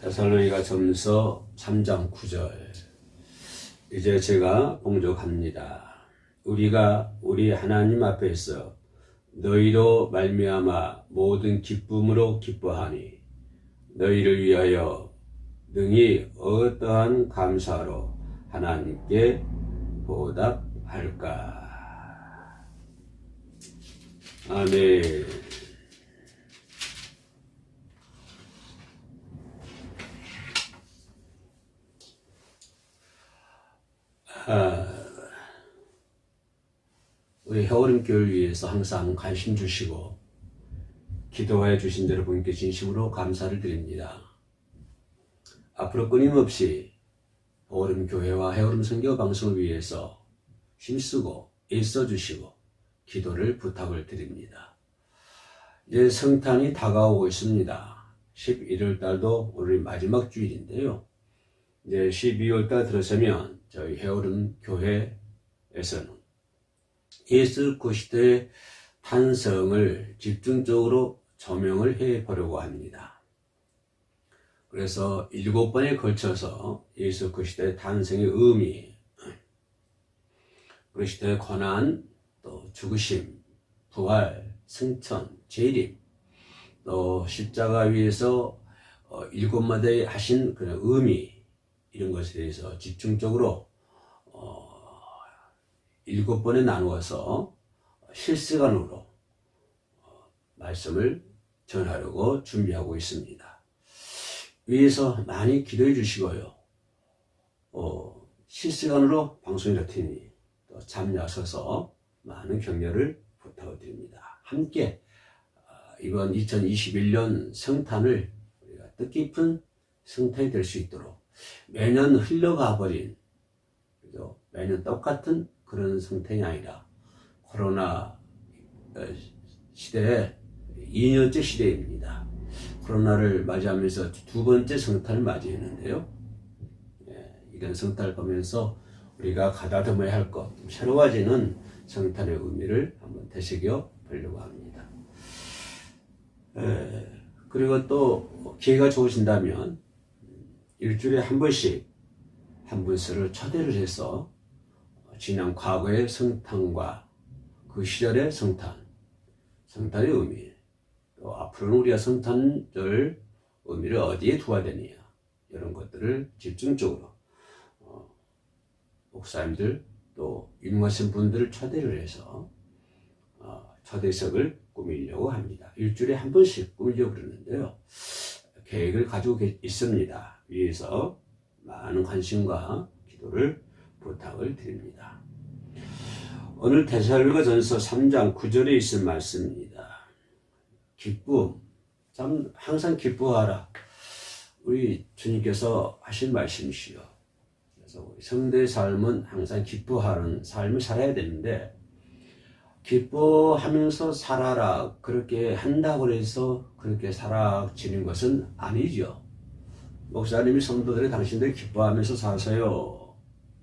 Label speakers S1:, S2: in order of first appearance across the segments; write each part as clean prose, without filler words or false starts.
S1: 데살로니가 전서 3장 9절. 이제 제가 봉독합니다. 우리가 우리 하나님 앞에서 너희로 말미암아 모든 기쁨으로 기뻐하니 너희를 위하여 능히 어떠한 감사로 하나님께 보답할까. 아멘. 우리 해오림교회를 위해서 항상 관심 주시고 기도해 주신 여러분께 진심으로 감사를 드립니다. 앞으로 끊임없이 해오림교회와 해오림 선교 방송을 위해서 힘쓰고 애써 주시고 기도를 부탁을 드립니다. 이제 성탄이 다가오고 있습니다. 11월 달도 오늘 마지막 주일인데요. 이제 12월 달 들어서면 저희 해오림 교회에서는 예수 그리스도의 탄생을 집중적으로 조명을 해 보려고 합니다. 그래서 7번에 걸쳐서 예수 그리스도의 탄생의 의미, 그리스도의 고난, 또 죽으심, 부활, 승천, 재림, 또 십자가 위에서 7마디에 하신 그런 의미, 이런 것에 대해서 집중적으로 7번에 나누어서 실시간으로 말씀을 전하려고 준비하고 있습니다. 위에서 많이 기도해 주시고요. 실시간으로 방송이 될 테니 또 참여하셔서 많은 격려를 부탁드립니다. 함께 이번 2021년 성탄을 우리가 뜻깊은 성탄이 될 수 있도록 매년 흘러가 버린, 매년 똑같은 그런 성탄이 아니라 코로나 시대에 2년째 시대입니다. 코로나를 맞이하면서 두 번째 성탄을 맞이했는데요. 이런 성탄을 보면서 우리가 가다듬어야 할 것, 새로워지는 성탄의 의미를 한번 되새겨 보려고 합니다. 그리고 또 기회가 좋으신다면 일주일에 한 번씩 한 분들을 초대를 해서 지난 과거의 성탄과 그 시절의 성탄의 의미, 또 앞으로는 우리가 성탄절 의미를 어디에 두어야 되느냐, 이런 것들을 집중적으로 목사님들 또 유명하신 분들을 초대를 해서 초대석을 꾸미려고 합니다. 일주일에 한 번씩 꾸미려고 그러는데요. 계획을 가지고 있습니다. 위에서 많은 관심과 기도를 부탁을 드립니다. 오늘 데살로니가 전서 3장 9절에 있을 말씀입니다. 기쁨, 참 항상 기뻐하라. 우리 주님께서 하신 말씀이시요. 그래서 우리 성도의 삶은 항상 기뻐하는 삶을 살아야 되는데, 기뻐하면서 살아라, 그렇게 한다고 해서 그렇게 살아지는 것은 아니죠. 목사님이 성도들이 당신들 기뻐하면서 사세요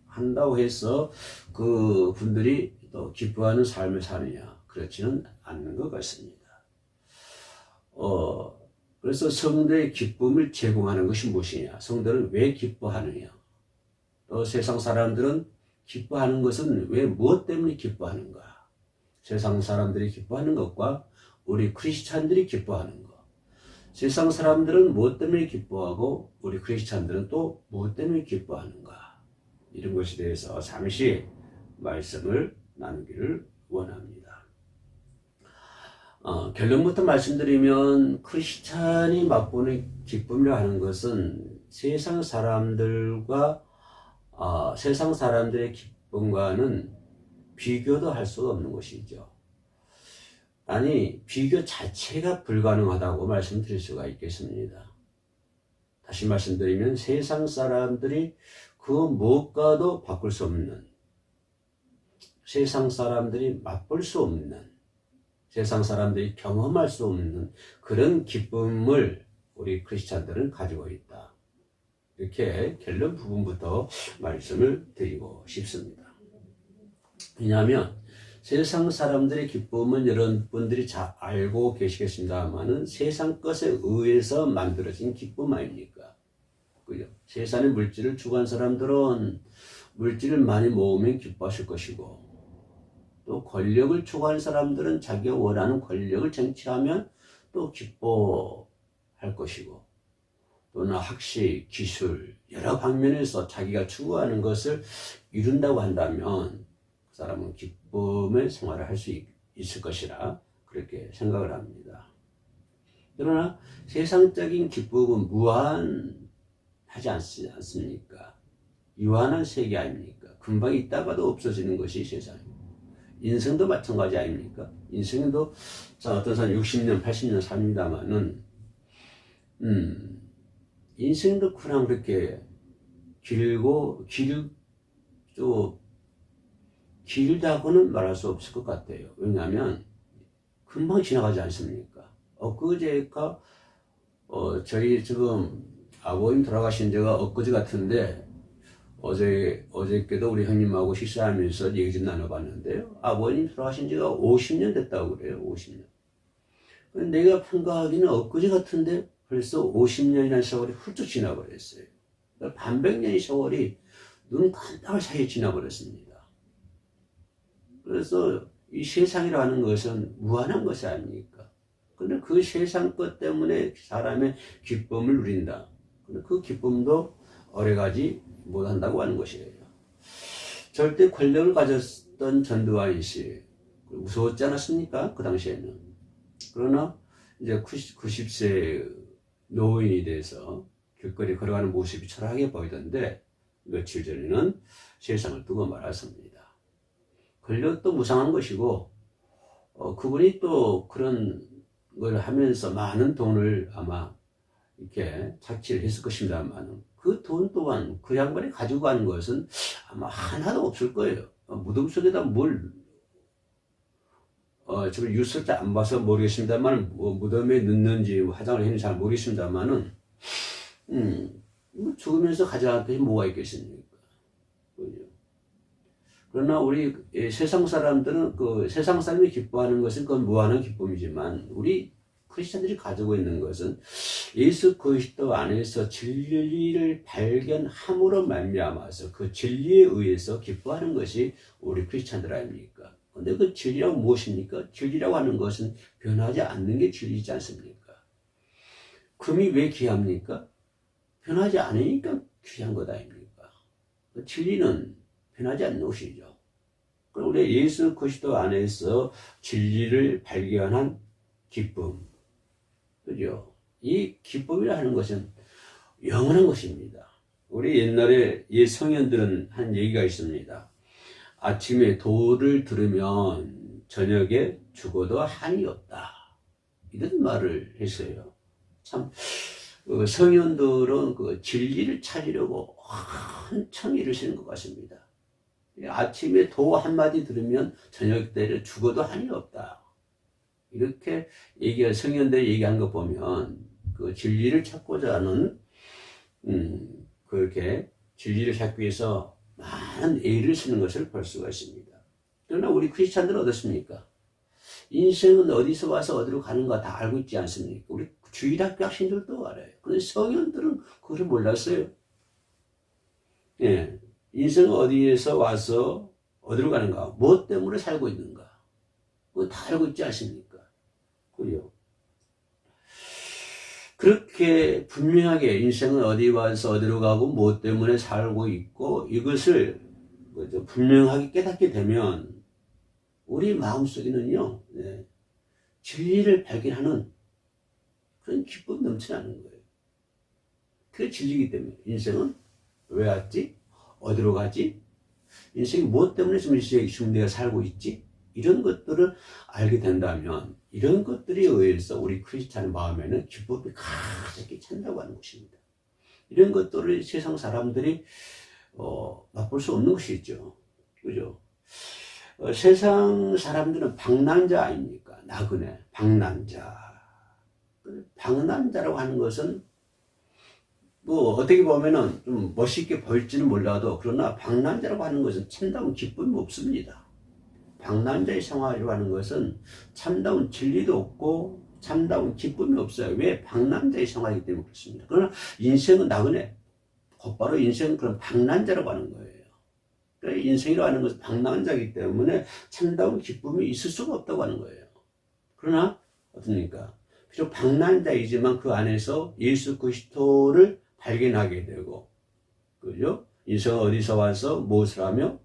S1: 한다고 해서 그 분들이 또 기뻐하는 삶을 사느냐, 그렇지는 않는 것 같습니다. 그래서 성도의 기쁨을 제공하는 것이 무엇이냐, 성도는 왜 기뻐하느냐, 또 세상 사람들은 기뻐하는 것은 왜, 무엇 때문에 기뻐하는가, 세상 사람들이 기뻐하는 것과 우리 크리스찬들이 기뻐하는 것, 세상 사람들은 무엇 때문에 기뻐하고 우리 크리스찬들은 또 무엇 때문에 기뻐하는가, 이런 것에 대해서 잠시 말씀을 나누기를 원합니다. 결론부터 말씀드리면 크리스찬이 맛보는 기쁨이라 하는 것은 세상 사람들과 세상 사람들의 기쁨과는 비교도 할 수가 없는 것이죠. 아니, 비교 자체가 불가능하다고 말씀드릴 수가 있겠습니다. 다시 말씀드리면 세상 사람들이 그 무엇과도 바꿀 수 없는, 세상 사람들이 맛볼 수 없는, 세상 사람들이 경험할 수 없는 그런 기쁨을 우리 크리스찬들은 가지고 있다. 이렇게 결론 부분부터 말씀을 드리고 싶습니다. 왜냐하면 세상 사람들의 기쁨은 여러분들이 잘 알고 계시겠습니다만은 세상 것에 의해서 만들어진 기쁨 아닙니까? 그죠? 세상의 물질을 추구한 사람들은 물질을 많이 모으면 기뻐하실 것이고, 또 권력을 추구하는 사람들은 자기가 원하는 권력을 쟁취하면 또 기뻐할 것이고, 또는 학식, 기술, 여러 방면에서 자기가 추구하는 것을 이룬다고 한다면 그 사람은 기쁨의 생활을 할 수 있을 것이라 그렇게 생각을 합니다. 그러나 세상적인 기쁨은 무한하지 않습니까? 유한한 세계 아닙니까? 금방 있다가도 없어지는 것이 세상입니다. 인생도 마찬가지 아닙니까? 인생도 어떤 사람 60년, 80년 삽니다만은 인생도 그냥 그렇게 길다고는 말할 수 없을 것 같아요. 왜냐하면 금방 지나가지 않습니까? 엊그제가 저희 지금 아버님 돌아가신 지가 엊그제 같은데 어저께도 우리 형님하고 식사하면서 얘기 좀 나눠봤는데요. 아버님 돌아가신 지가 50년 됐다고 그래요. 50년. 내가 평가하기는 엊그제 같은데 벌써 50년이라는 세월이 훌쩍 지나버렸어요. 그러니까 반백년의 세월이 눈 깜빡할 사이에 지나버렸습니다. 그래서 이 세상이라는 것은 무한한 것이 아닙니까? 근데 그 세상 것 때문에 사람의 기쁨을 누린다. 근데 그 기쁨도 오래가지 못한다고 하는 것이에요. 절대 권력을 가졌던 전두환 씨, 무서웠지 않았습니까? 그 당시에는. 그러나 이제 90세 노인이 돼서 길거리 걸어가는 모습이 초라하게 보이던데 며칠 전에는 세상을 두고 말았습니다. 권력도 무상한 것이고 그분이 또 그런 걸 하면서 많은 돈을 아마 이렇게 착취를 했을 것입니다만 그 돈 또한 그 양반이 가지고 가는 것은 아마 하나도 없을 거예요. 무덤 속에다 지금 뉴스를 안 봐서 모르겠습니다만 무덤에 넣는지 화장을 했는지 잘 모르겠습니다만은 죽으면서 가져갈 것이 뭐가 있겠습니까? 그러나 우리 세상 사람들은 세상 사람이 기뻐하는 것은 그건 무한한 기쁨이지만 우리 크리스천들이 가지고 있는 것은 예수 그리스도 안에서 진리를 발견함으로 말미암아서 그 진리에 의해서 기뻐하는 것이 우리 크리스천들 아닙니까? 근데 그 진리라고 무엇입니까? 진리라고 하는 것은 변하지 않는 게 진리지 않습니까? 금이 왜 귀합니까? 변하지 않으니까 귀한 것 아닙니까? 그 진리는 변하지 않는 것이죠. 그럼 우리 예수 그리스도 안에서 진리를 발견한 기쁨, 그죠? 이 기쁨이라 하는 것은 영원한 것입니다. 우리 옛날에 옛 성현들은 한 얘기가 있습니다. 아침에 도를 들으면 저녁에 죽어도 한이 없다. 이런 말을 했어요. 참 성현들은 그 진리를 찾으려고 한참 일을 쓰는 것 같습니다. 아침에 도 한마디 들으면 저녁 때를 죽어도 한이 없다. 이렇게 성현들이 얘기한 거 보면 그 진리를 찾고자 하는 그렇게 진리를 찾기 위해서 많은 애를 쓰는 것을 볼 수가 있습니다. 그러나 우리 크리스찬들은 어떻습니까? 인생은 어디서 와서 어디로 가는가 다 알고 있지 않습니까? 우리 주일학교 학생들도 알아요. 그런데 성현들은 그걸 몰랐어요. 예, 인생은 어디에서 와서 어디로 가는가, 무엇 때문에 살고 있는가, 그거 다 알고 있지 않습니까? 그죠? 그렇게 분명하게 인생은 어디 와서 어디로 가고 무엇 때문에 살고 있고 이것을 분명하게 깨닫게 되면 우리 마음속에는요, 진리를 발견하는 그런 기쁨이 넘쳐나는 거예요. 그게 진리이기 때문에 인생은 왜 왔지? 어디로 가지? 인생이 무엇 때문에 지금 내가 살고 있지? 이런 것들을 알게 된다면 이런 것들에 의해서 우리 크리스찬의 마음에는 기쁨이 가득히 찬다고 하는 것입니다. 이런 것들을 세상 사람들이 맛볼 수 없는 것이죠. 그죠? 세상 사람들은 방랑자 아닙니까? 나그네, 방랑자. 방랑자라고 하는 것은 어떻게 보면은 좀 멋있게 보일지는 몰라도 그러나 방랑자라고 하는 것은 참다운 기쁨이 없습니다. 방랑자의 생활이라고 하는 것은 참다운 진리도 없고 참다운 기쁨이 없어요. 왜? 방랑자의 생활이기 때문에 그렇습니다. 그러나 인생은 나그네, 곧바로 인생은 그런 방랑자라고 하는 거예요. 그러니까 인생이라고 하는 것은 방랑자이기 때문에 참다운 기쁨이 있을 수가 없다고 하는 거예요. 그러나 어떻습니까? 비록 방랑자이지만 그 안에서 예수 그리스도를 발견하게 되고, 그죠? 인생은 어디서 와서 무엇을 하며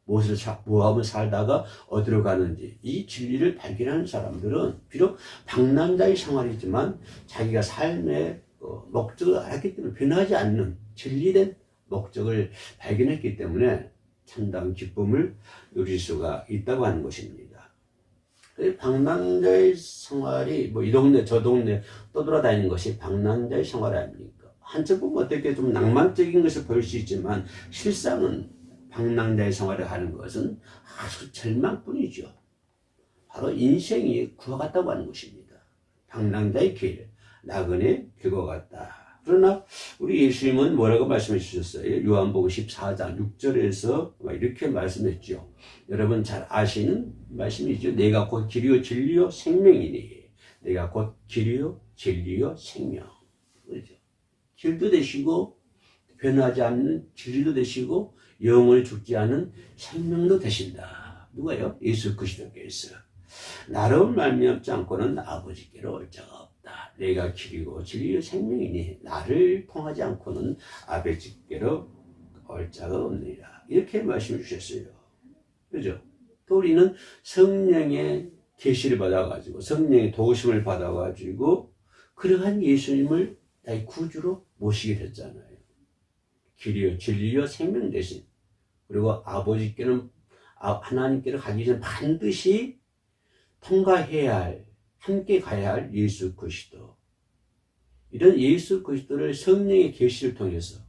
S1: 뭐하면 살다가 어디로 가는지 이 진리를 발견하는 사람들은 비록 방랑자의 생활이지만 자기가 삶의 목적을 알았기 때문에 변하지 않는 진리된 목적을 발견했기 때문에 참다운 기쁨을 누릴 수가 있다고 하는 것입니다. 방랑자의 생활이 뭐 이 동네 저 동네 떠돌아다니는 것이 방랑자의 생활 아닙니까? 한쪽 보면 어떻게 좀 낭만적인 것을 보일 수 있지만 실상은 방랑자의 생활을 하는 것은 아주 절망뿐이죠. 바로 인생이 그와 같다고 하는 것입니다. 방랑자의 길, 나그네 길과 같다. 그러나 우리 예수님은 뭐라고 말씀해 주셨어요? 요한복음 14장 6절에서 이렇게 말씀했죠. 여러분 잘 아시는 말씀이죠. 내가 곧 길이요 진리요 생명이니. 내가 곧 길이요 진리요 생명. 그렇죠? 길도 되시고 변하지 않는 진리도 되시고 영원히 죽지 않은 생명도 되신다. 누가요? 예수 그리스도께서. 나로 말미암지 않고는 아버지께로 올 자가 없다. 내가 길이고 진리요 생명이니 나를 통하지 않고는 아버지께로 올 자가 없느니라. 이렇게 말씀해 주셨어요. 그죠? 또 우리는 성령의 계시를 받아가지고 성령의 도우심을 받아가지고 그러한 예수님을 나의 구주로 모시게 됐잖아요. 길이요 진리요 생명 대신 그리고 아버지께는 하나님께로 가기 전 반드시 통과해야 할 함께 가야 할 예수 그리스도. 이런 예수 그리스도를 성령의 계시를 통해서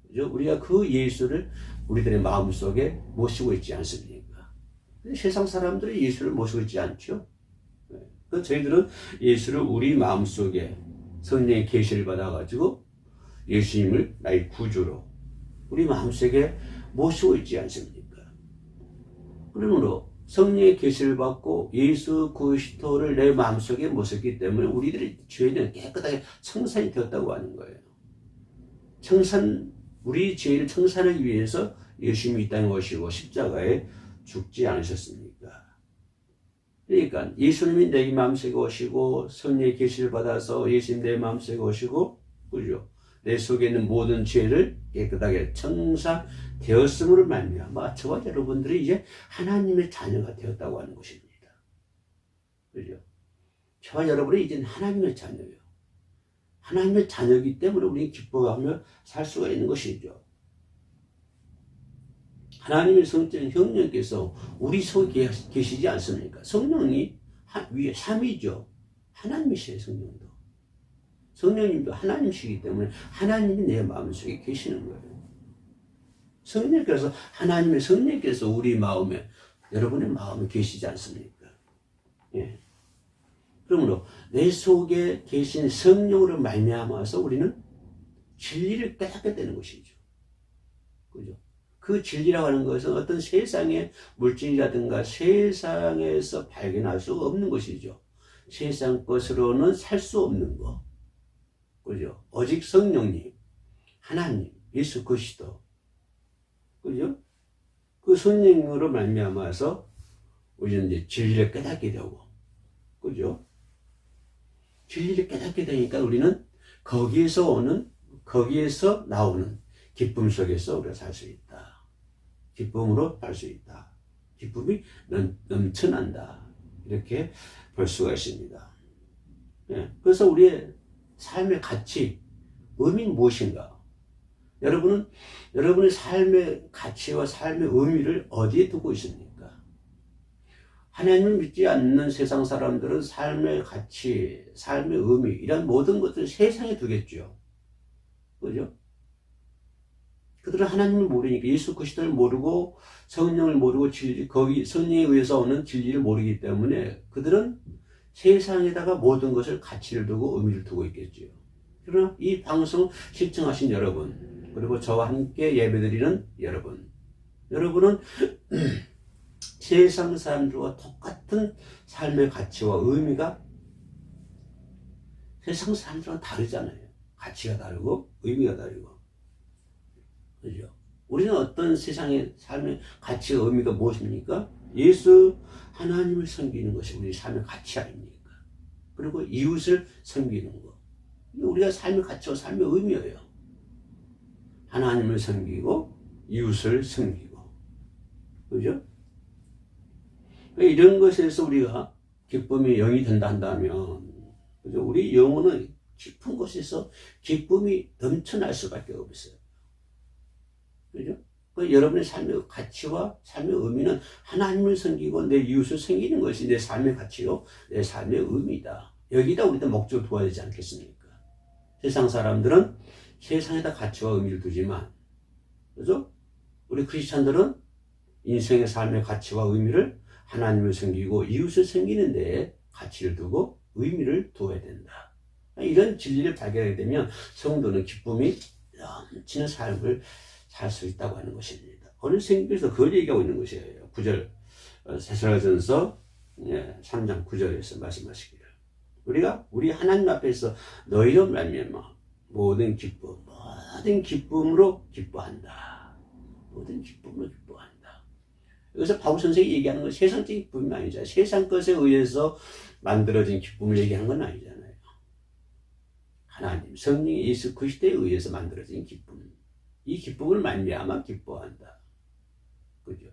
S1: 우리가 그 예수를 우리들의 마음속에 모시고 있지 않습니까? 세상 사람들은 예수를 모시고 있지 않죠. 그래서 저희들은 예수를 우리 마음속에 성령의 계시를 받아가지고 예수님을 나의 구주로 우리 마음속에 모시고 있지 않습니까? 그러므로 성령의 계시를 받고 예수 그리스도를 내 마음속에 모셨기 때문에 우리들의 죄는 깨끗하게 청산이 되었다고 하는 거예요. 우리 죄를 청산하기 위해서 예수님이 이 땅에 오시고 십자가에 죽지 않으셨습니까? 그러니까 예수님이 내 마음속에 오시고 성령의 계시를 받아서 예수님 내 마음속에 오시고 그죠? 내 속에 있는 모든 죄를 깨끗하게 청산되었음으로 말미암아 저와 여러분들이 이제 하나님의 자녀가 되었다고 하는 것입니다. 그죠? 저와 여러분이 이제 하나님의 자녀예요. 하나님의 자녀이기 때문에 우리는 기뻐하며 살 수가 있는 것이죠. 하나님의 성전 성령께서 우리 속에 계시지 않습니까? 성령이 위에 3이죠. 하나님이세요, 성령도. 성령님도 하나님이시기 때문에 하나님이 내 마음속에 계시는 거예요. 성령께서 하나님의 성령께서 우리 마음에 여러분의 마음에 계시지 않습니까? 예. 그러므로 내 속에 계신 성령으로 말미암아서 우리는 진리를 깨닫게 되는 것이죠. 그죠? 그 진리라고 하는 것은 어떤 세상의 물질이라든가 세상에서 발견할 수가 없는 것이죠. 세상 것으로는 살 수 없는 것. 그죠? 오직 성령님, 하나님, 예수 그리스도. 그죠? 그 성령으로 말미암아서 우리는 이제 진리를 깨닫게 되고, 그죠? 진리를 깨닫게 되니까 우리는 거기에서 나오는 기쁨 속에서 우리가 살 수 있다. 기쁨으로 살 수 있다. 기쁨이 넘쳐난다. 이렇게 볼 수가 있습니다. 예, 그래서 우리의 삶의 가치, 의미는 무엇인가? 여러분의 삶의 가치와 삶의 의미를 어디에 두고 있습니까? 하나님을 믿지 않는 세상 사람들은 삶의 가치, 삶의 의미, 이런 모든 것들을 세상에 두겠죠. 그죠? 그들은 하나님을 모르니까 예수 그리스도를 모르고 성령을 모르고 거기 성령에 의해서 오는 진리를 모르기 때문에 그들은 세상에다가 모든 것을 가치를 두고 의미를 두고 있겠죠. 그러나 이 방송 시청하신 여러분, 그리고 저와 함께 예배드리는 여러분은 세상 사람들과 똑같은 삶의 가치와 의미가 세상 사람들과 다르잖아요. 가치가 다르고 의미가 다르고. 그죠? 우리는 어떤 세상의 삶의 가치와 의미가 무엇입니까? 예수 하나님을 섬기는 것이 우리 삶의 가치 아닙니까? 그리고 이웃을 섬기는 것. 이게 우리가 삶의 가치와 삶의 의미예요. 하나님을 섬기고 이웃을 섬기고. 그죠? 이런 것에서 우리가 기쁨이 영이 된다 한다면, 그죠? 우리 영혼은 깊은 곳에서 기쁨이 넘쳐날 수밖에 없어요. 그죠? 여러분의 삶의 가치와 삶의 의미는 하나님을 섬기고 내 이웃을 섬기는 것이 내 삶의 가치요, 내 삶의 의미다. 여기다 우리도 목적을 두어야 되지 않겠습니까? 세상 사람들은 세상에다 가치와 의미를 두지만, 그죠? 우리 크리스찬들은 인생의 삶의 가치와 의미를 하나님을 섬기고 이웃을 섬기는 데에 가치를 두고 의미를 두어야 된다. 이런 진리를 발견하게 되면 성도는 기쁨이 넘치는 삶을 살 수 있다고 하는 것입니다. 오늘聖經에서 그걸 얘기하고 있는 것이에요. 9절 데살로니가전서 3장 9절에서 말씀하시기를 우리 하나님 앞에서 너희로 말미암아 모든 기쁨으로 기뻐한다. 모든 기쁨으로 기뻐한다. 여기서 바울 선생이 얘기하는 건 세상적인 기쁨이 아니잖아요. 세상 것에 의해서 만들어진 기쁨을 얘기하는 건 아니잖아요. 하나님, 성령 예수 그리스도에 의해서 만들어진 기쁨. 이 기쁨을 말미암아 기뻐한다. 그죠?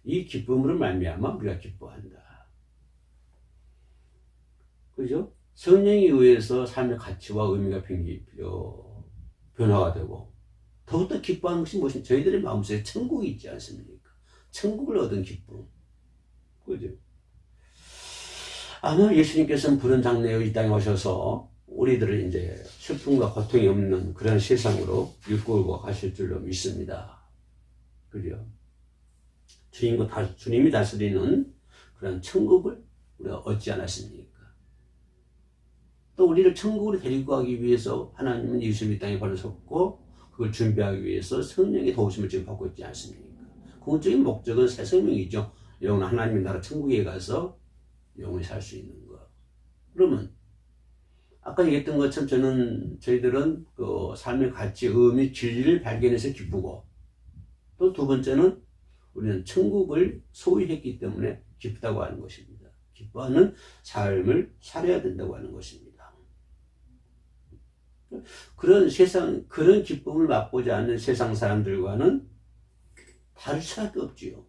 S1: 이 기쁨으로 말미암아 우리가 기뻐한다. 그죠? 성령에 의해서 삶의 가치와 의미가 변화가 되고 더욱더 기뻐하는 것이 무엇입니까? 저희들의 마음속에 천국이 있지 않습니까? 천국을 얻은 기쁨. 그죠? 아마 예수님께서는 부른 장래의 이 땅에 오셔서 우리들을 이제 슬픔과 고통이 없는 그런 세상으로 이끌고 가실 줄로 믿습니다. 그죠? 주님이 다스리는 그런 천국을 우리가 얻지 않았습니까? 또 우리를 천국으로 데리고 가기 위해서 하나님은 예수님이 땅에 벌어섰고 그걸 준비하기 위해서 성령의 도우심을 지금 받고 있지 않습니까? 궁극적인 목적은 새 생명이죠. 영원 하나님의 나라 천국에 가서 영원히 살 수 있는 것. 그러면 아까 얘기했던 것처럼 저희들은 그 삶의 가치, 의미, 진리를 발견해서 기쁘고 또 두 번째는 우리는 천국을 소유했기 때문에 기쁘다고 하는 것입니다. 기뻐하는 삶을 살아야 된다고 하는 것입니다. 그런 기쁨을 맛보지 않는 세상 사람들과는 다를 수밖에 없지요.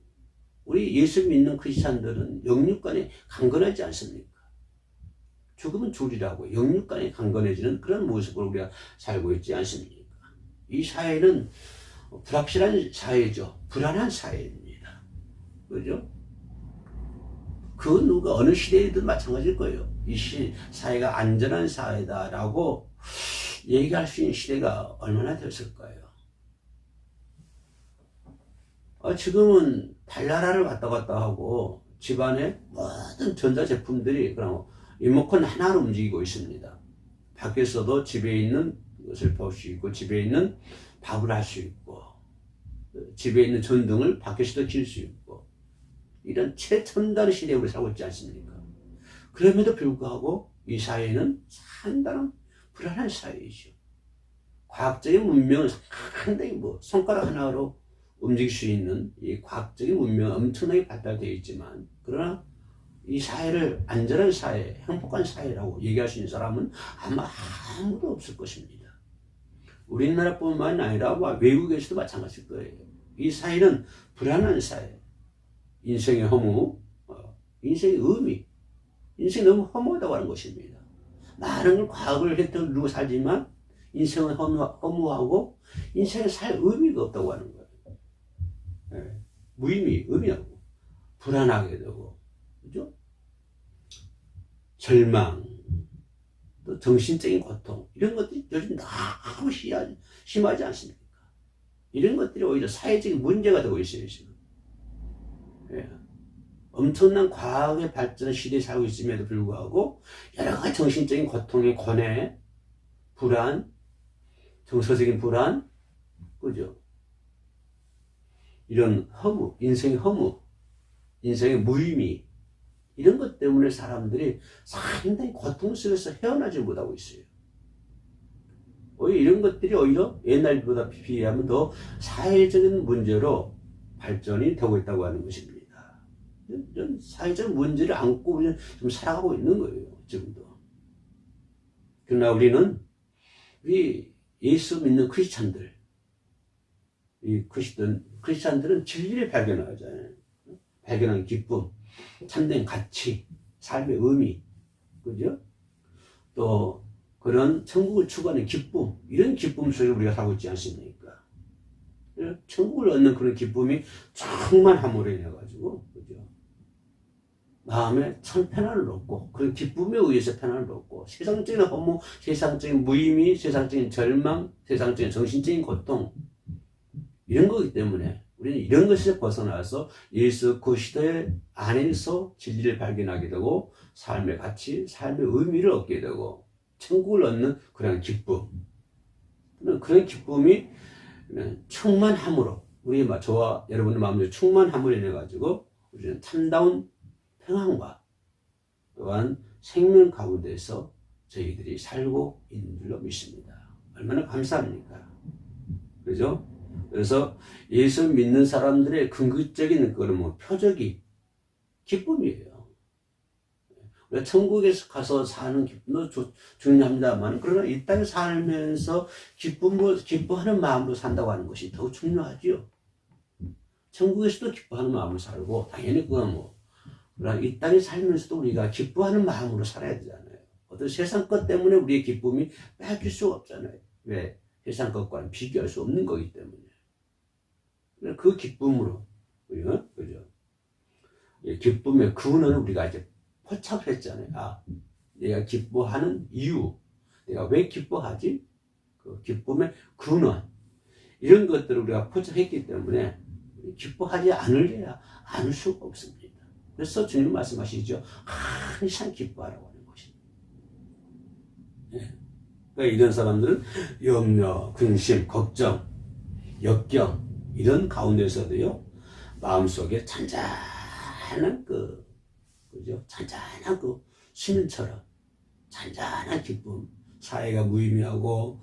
S1: 우리 예수 믿는 크리스찬들은 영육간에 강건하지 않습니까? 죽으면 죽으리라고 영육간에 강건해지는 그런 모습으로 우리가 살고 있지 않습니까? 이 사회는 불확실한 사회죠. 불안한 사회입니다. 그죠? 그 누가 어느 시대에든 마찬가지일 거예요. 이 사회가 안전한 사회다라고 얘기할 수 있는 시대가 얼마나 됐을까요? 지금은 달나라를 왔다 갔다 하고 집안에 모든 전자제품들이 그냥 리모컨 하나로 움직이고 있습니다. 밖에서도 집에 있는 것을 볼 수 있고 집에 있는 밥을 할 수 있고 집에 있는 전등을 밖에서도 킬 수 있고 이런 최첨단 시대에 우리 살고 있지 않습니까? 그럼에도 불구하고 이 사회는 상당한 불안한 사회이죠. 과학적인 문명은 상당히 손가락 하나로 움직일 수 있는 이 과학적인 문명은 엄청나게 발달되어 있지만 그러나 이 사회를 안전한 사회, 행복한 사회라고 얘기할 수 있는 사람은 아마 아무도 없을 것입니다. 우리나라뿐만 아니라 외국에서도 마찬가지일 거예요. 이 사회는 불안한 사회, 인생의 허무, 인생의 의미, 인생이 너무 허무하다고 하는 것입니다. 많은 과학을 획득을 누르고 살지만 인생은 허무하고 인생에 살 의미가 없다고 하는 거예요. 네. 무의미, 의미하고 불안하게 되고 그죠? 절망, 또 정신적인 고통 이런 것들이 요즘 너무 심하지 않습니까? 이런 것들이 오히려 사회적인 문제가 되고 있어요 지금. 예. 엄청난 과학의 발전 시대에 살고 있음에도 불구하고 여러 가지 정신적인 고통의 고뇌, 불안, 정서적인 불안, 그죠? 이런 허무, 인생의 허무, 인생의 무의미 이런 것 때문에 사람들이 상당히 고통 속에서 헤어나지 못하고 있어요. 오히려 이런 것들이 오히려 옛날보다 비하면 더 사회적인 문제로 발전이 되고 있다고 하는 것입니다. 이런 사회적 문제를 안고 우리는 좀 살아가고 있는 거예요. 지금도. 그러나 우리 예수 믿는 크리스찬들, 이 크리스찬들은 진리를 발견하잖아요. 발견한 기쁨, 참된 가치, 삶의 의미, 그죠? 또 그런 천국을 추구하는 기쁨, 이런 기쁨 속에 우리가 살고 있지 않습니까? 천국을 얻는 그런 기쁨이 충만함으로 인해 가지고, 그죠? 마음에 참 편안을 얻고, 그런 기쁨에 의해서 편안을 얻고, 세상적인 허무, 세상적인 무의미, 세상적인 절망, 세상적인 정신적인 고통, 이런 거기 때문에 우리는 이런 것에서 벗어나서 예수 그리스도의 안에서 진리를 발견하게 되고, 삶의 가치, 삶의 의미를 얻게 되고, 천국을 얻는 그런 기쁨, 그런 기쁨이 충만함으로, 저와 여러분의 마음에 충만함을 인해 가지고 우리는 참다운 평안과 또한 생명 가운데서 저희들이 살고 있는 줄로 믿습니다. 얼마나 감사합니까? 그죠? 그래서 예수 믿는 사람들의 궁극적인 그런 표적이 기쁨이에요. 우리가 천국에서 가서 사는 기쁨도 중요합니다만, 그러나 이 땅에 살면서 기뻐하는 마음으로 산다고 하는 것이 더 중요하지요. 천국에서도 기뻐하는 마음으로 살고, 당연히 그러나 이 땅에 살면서도 우리가 기뻐하는 마음으로 살아야 되잖아요. 어떤 세상 것 때문에 우리의 기쁨이 빼앗길 수가 없잖아요. 왜? 세상 것과는 비교할 수 없는 거기 때문에. 그 기쁨으로, 우리가, 그죠? 기쁨의 근원을 우리가 이제 포착을 했잖아요. 내가 기뻐하는 이유, 내가 왜 기뻐하지? 그 기쁨의 근원, 이런 것들을 우리가 포착했기 때문에 기뻐하지 않을 수가 없습니다. 그래서 주님 말씀하시죠. 항상 기뻐하라고 하는 것입니다. 그러니까 이런 사람들은 염려, 근심, 걱정, 역경, 이런 가운데서도요, 마음속에 잔잔한 그죠? 잔잔한 수면처럼 잔잔한 기쁨, 사회가 무의미하고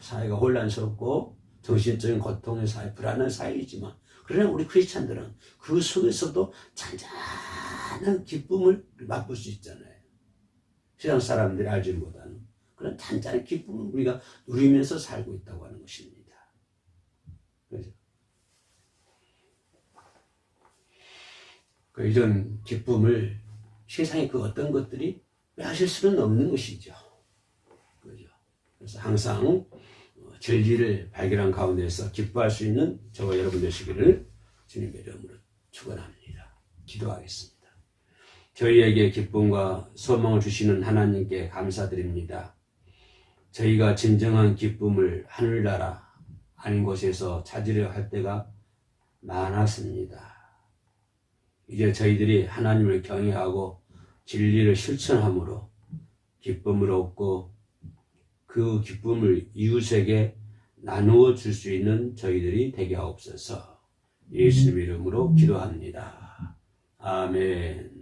S1: 사회가 혼란스럽고 정신적인 고통의 사회, 불안한 사회이지만, 그러나 우리 크리스찬들은 그 속에서도 잔잔한 기쁨을 맛볼 수 있잖아요. 세상 사람들이 알지 못하는 그런 잔잔한 기쁨을 우리가 누리면서 살고 있다고 하는 것입니다. 그렇죠? 이런 기쁨을 세상의 그 어떤 것들이 빼앗을 수는 없는 것이죠. 그죠? 그래서 항상 진리를 발견한 가운데서 기뻐할 수 있는 저와 여러분 되시기를 주님의 이름으로 축원합니다. 기도하겠습니다. 저희에게 기쁨과 소망을 주시는 하나님께 감사드립니다. 저희가 진정한 기쁨을 하늘나라 아닌 곳에서 찾으려 할 때가 많았습니다. 이제 저희들이 하나님을 경외하고 진리를 실천함으로 기쁨을 얻고 그 기쁨을 이웃에게 나누어 줄 수 있는 저희들이 되게 하옵소서. 예수님의 이름으로 기도합니다. 아멘.